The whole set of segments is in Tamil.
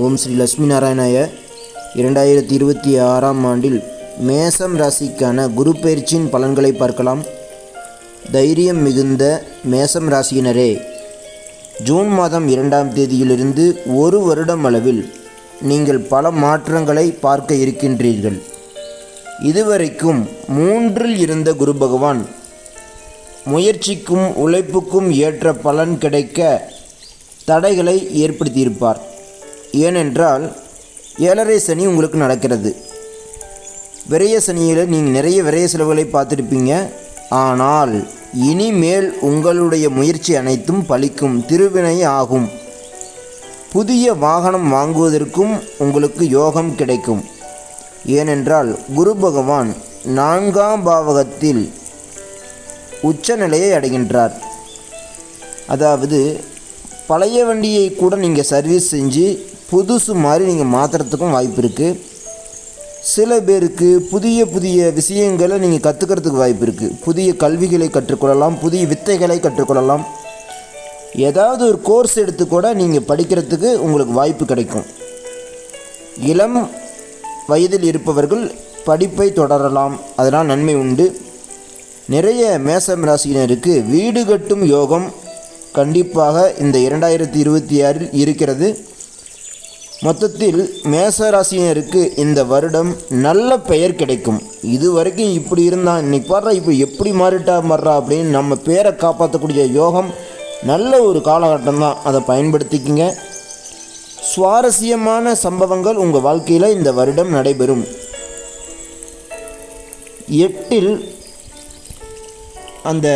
ஓம் ஸ்ரீ லட்சுமி நாராயணாய. 2026ஆம் ஆண்டில் மேசம் ராசிக்கான குரு பயிற்சியின் பலன்களை பார்க்கலாம். தைரியம் மிகுந்த மேசம் ராசியினரே, ஜூன் மாதம் 2ஆம் தேதியிலிருந்து ஒரு வருடம் அளவில் நீங்கள் பல மாற்றங்களை பார்க்க இருக்கின்றீர்கள். இதுவரைக்கும் 3இல் இருந்த குரு பகவான் முயற்சிக்கும் உழைப்புக்கும் ஏற்ற பலன் கிடைக்க தடைகளை ஏற்படுத்தியிருப்பார். ஏனென்றால் 7.5 சனி உங்களுக்கு நடக்கிறது. விரய சனியில் நீங்கள் நிறைய விரய செலவுகளை பார்த்துருப்பீங்க. ஆனால் இனிமேல் உங்களுடைய முயற்சி அனைத்தும் பலிக்கும், திருவினை ஆகும். புதிய வாகனம் வாங்குவதற்கும் உங்களுக்கு யோகம் கிடைக்கும். ஏனென்றால் குரு பகவான் 4ஆம் பாவகத்தில் உச்ச நிலையை அடைகின்றார். அதாவது பழைய வண்டியை கூட நீங்கள் சர்வீஸ் செஞ்சு புதுசு மாதிரி நீங்கள் மாற்றுறதுக்கும் வாய்ப்பு இருக்குது. சில பேருக்கு புதிய புதிய விஷயங்களை நீங்கள் கற்றுக்கிறதுக்கு வாய்ப்பு இருக்குது. புதிய கல்விகளை கற்றுக்கொள்ளலாம், புதிய வித்தைகளை கற்றுக்கொள்ளலாம். ஏதாவது ஒரு கோர்ஸ் எடுத்து கூட நீங்கள் படிக்கிறதுக்கு உங்களுக்கு வாய்ப்பு கிடைக்கும். இளம் வயதில் இருப்பவர்கள் படிப்பை தொடரலாம், அதனால் நன்மை உண்டு. நிறைய மேசம் ராசியினருக்கு வீடு கட்டும் யோகம் கண்டிப்பாக இந்த 2026இல் இருக்கிறது. மொத்தத்தில் மேச ராசியினருக்கு இந்த வருடம் நல்ல பெயர் கிடைக்கும். இது வரைக்கும் இப்படி இருந்தான், இன்னைக்கு பாடுறா இப்போ எப்படி மாறிட்டா அப்படின்னு நம்ம பேரை காப்பாற்றக்கூடிய யோகம் நல்ல ஒரு காலகட்டம் தான். அதை பயன்படுத்திக்கிங்க. சுவாரஸ்யமான சம்பவங்கள் உங்கள் வாழ்க்கையில் இந்த வருடம் நடைபெறும். 8இல் அந்த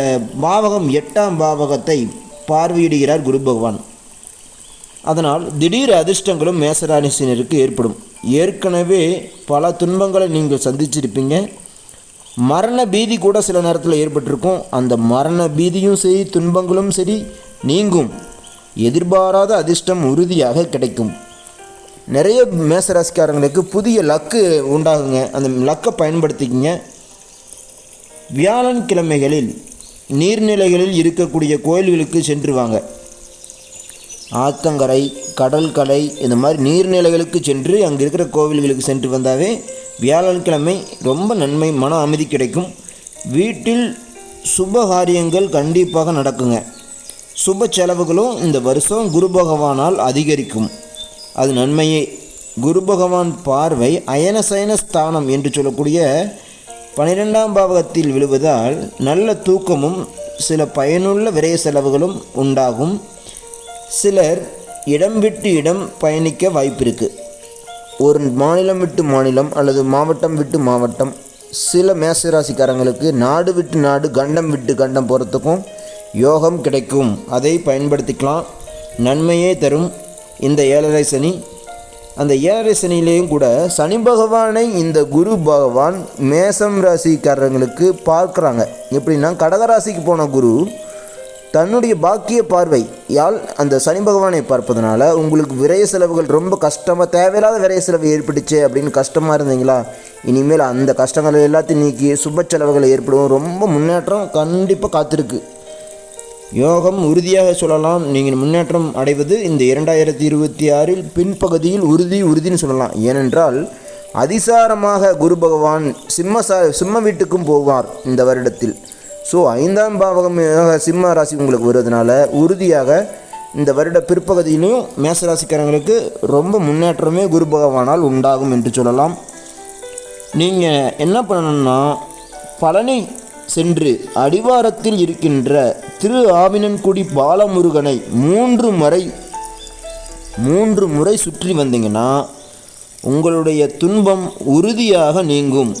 பாவகம் 8ஆம் பாவகத்தை பார்வையிடுகிறார் குரு பகவான். அதனால் திடீர் அதிர்ஷ்டங்களும் மேசராசினருக்கு ஏற்படும். ஏற்கனவே பல துன்பங்களை நீங்கள் சந்திச்சிருப்பீங்க. மரண பீதி கூட சில நேரத்தில் ஏற்பட்டிருக்கும். அந்த மரண பீதியும் சரி, துன்பங்களும் சரி நீங்கும். எதிர்பாராத அதிர்ஷ்டம் உறுதியாக கிடைக்கும். நிறைய மேசராசிக்காரங்களுக்கு புதிய லக்கு உண்டாகுங்க. அந்த லக்கை பயன்படுத்திக்கிங்க. வியாழக்கிழமைகளில் நீர்நிலைகளில் இருக்கக்கூடிய கோயில்களுக்கு சென்று வாங்க. ஆத்தங்கரை, கடற்கரை, இந்த மாதிரி நீர்நிலைகளுக்கு சென்று அங்கே இருக்கிற கோவில்களுக்கு சென்று வந்தாவே வியாழக்கிழமை ரொம்ப நன்மை, மன அமைதி கிடைக்கும். வீட்டில் சுபகாரியங்கள் கண்டிப்பாக நடக்குங்க. சுப செலவுகளும் இந்த வருஷம் குரு பகவானால் அதிகரிக்கும். அது நன்மையே. குரு பகவான் பார்வை அயனசயன ஸ்தானம் என்று சொல்லக்கூடிய 12ஆம் பாவகத்தில் விழுவதால் நல்ல தூக்கமும் சில பயனுள்ள விரய செலவுகளும் உண்டாகும். சிலர் இடம் விட்டு இடம் பயணிக்க வாய்ப்பு இருக்குது. ஒரு மாநிலம் விட்டு மாநிலம் அல்லது மாவட்டம் விட்டு மாவட்டம். சில மேசராசிக்காரங்களுக்கு நாடு விட்டு நாடு, கண்டம் விட்டு கண்டம் போகிறதுக்கும் யோகம் கிடைக்கும். அதை பயன்படுத்திக்கலாம். நன்மையே தரும் இந்த 7.5 சனி. அந்த 7.5 சனியிலேயும் கூட சனி பகவானை இந்த குரு பகவான் மேசம் ராசிக்காரங்களுக்கு பார்க்குறாங்க. எப்படின்னா, கடகராசிக்கு போன குரு தன்னுடைய பாக்கிய பார்வை யால் அந்த சனி பகவானை பார்ப்பதனால உங்களுக்கு விரய செலவுகள் ரொம்ப கஷ்டமாக, தேவையில்லாத விரய செலவு ஏற்பட்டுச்சு அப்படின்னு கஷ்டமாக இருந்தீங்களா, இனிமேல் அந்த கஷ்டங்களை எல்லாத்தையும் நீக்கி சுப செலவுகள் ஏற்படும். ரொம்ப முன்னேற்றம் கண்டிப்பாக காத்திருக்கு. யோகம் உறுதியாக சொல்லலாம். நீங்கள் முன்னேற்றம் அடைவது இந்த 2026இல் பின்பகுதியில் உறுதின்னு சொல்லலாம். ஏனென்றால் அதிசாரமாக குரு பகவான் சிம்ம வீட்டுக்கும் போவார் இந்த வருடத்தில். ஸோ 5ஆம் பாவகம் சிம்ம ராசி உங்களுக்கு வருவதனால உறுதியாக இந்த வருட பிற்பகுதியிலையும் மேசராசிக்காரங்களுக்கு ரொம்ப முன்னேற்றமே குரு பகவானால் உண்டாகும் என்று சொல்லலாம். நீங்கள் என்ன பண்ணணும்னா, பழனி சென்று அடிவாரத்தில் இருக்கின்ற திரு ஆவினன்குடி பாலமுருகனை 3 முறை சுற்றி வந்தீங்கன்னா உங்களுடைய துன்பம் உறுதியாக நீங்கும்.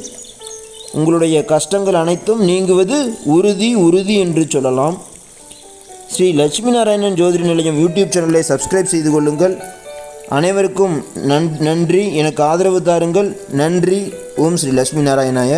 உங்களுடைய கஷ்டங்கள் அனைத்தும் நீங்குவது உறுதி என்று சொல்லலாம். ஸ்ரீ லட்சுமி நாராயணன் ஜோதிட நிலையம் யூடியூப் சேனலை சப்ஸ்கிரைப் செய்து கொள்ளுங்கள். அனைவருக்கும் நன்றி. எனக்கு ஆதரவு தாருங்கள். நன்றி. ஓம் ஸ்ரீ லட்சுமி நாராயணாய.